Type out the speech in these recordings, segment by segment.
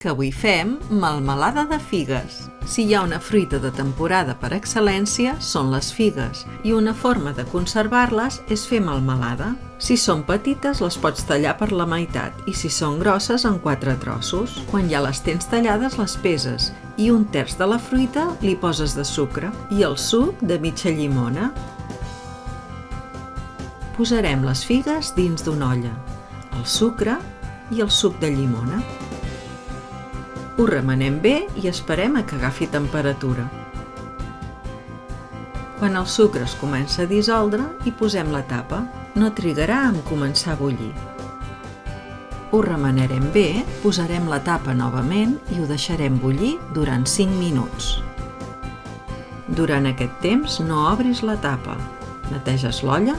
que avui fem melmelada de figues. Si hi ha una fruita de temporada per excel·lència, són les figues, i una forma de conservar-les és fer melmelada. Si són petites, les pots tallar per la meitat, i si són grosses, en 4 trossos. Quan ja les tens tallades, les peses, i 1/3 de la fruita li poses de sucre, i el suc de mitja llimona. Posarem les figues dins d'una olla, el sucre i el suc de llimona. Ho remenem bé i esperem a que agafi temperatura. Quan el sucre es comença a dissoldre, hi posem la tapa. No trigarà en començar a bullir. Ho remenarem bé, posarem la tapa novament i ho deixarem bullir durant 5 minuts. Durant aquest temps no obris la tapa, neteges l'olla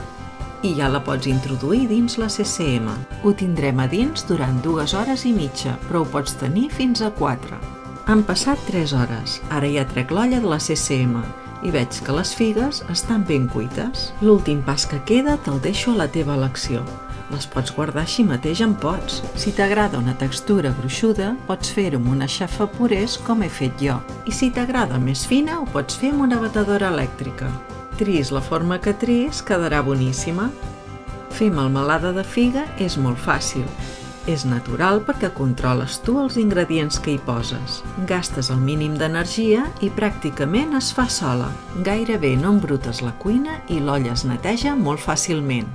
i ja la pots introduir dins la CCM. Ho tindrem a dins durant 2 hores i mitja, però ho pots tenir fins a 4. Han passat 3 hores, ara ja trec l'olla de la CCM i veig que les figues estan ben cuites. L'últim pas que queda te'l deixo a la teva elecció. Les pots guardar així mateix en pots. Si t'agrada una textura gruixuda, pots fer-ho amb una xafa purés com he fet jo. I si t'agrada més fina, ho pots fer amb una batedora elèctrica. Tris la forma que tris, quedarà boníssima. Fer melmelada de figa és molt fàcil. És natural perquè controles tu els ingredients que hi poses. Gastes el mínim d'energia i pràcticament es fa sola. Gairebé no embrutes la cuina i l'olla es neteja molt fàcilment.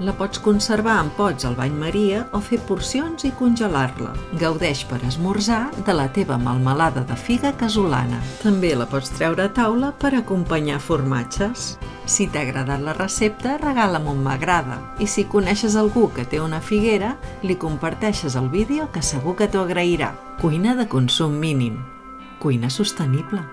La pots conservar en pots al bany Maria o fer porcions i congelar-la. Gaudeix per esmorzar de la teva melmelada de figa casolana. També la pots treure a taula per acompanyar formatges. Si t'ha agradat la recepta, regala'm un m'agrada. I si coneixes algú que té una figuera, li comparteixes el vídeo que segur que t'ho agrairà. Cuina de consum mínim. Cuina sostenible.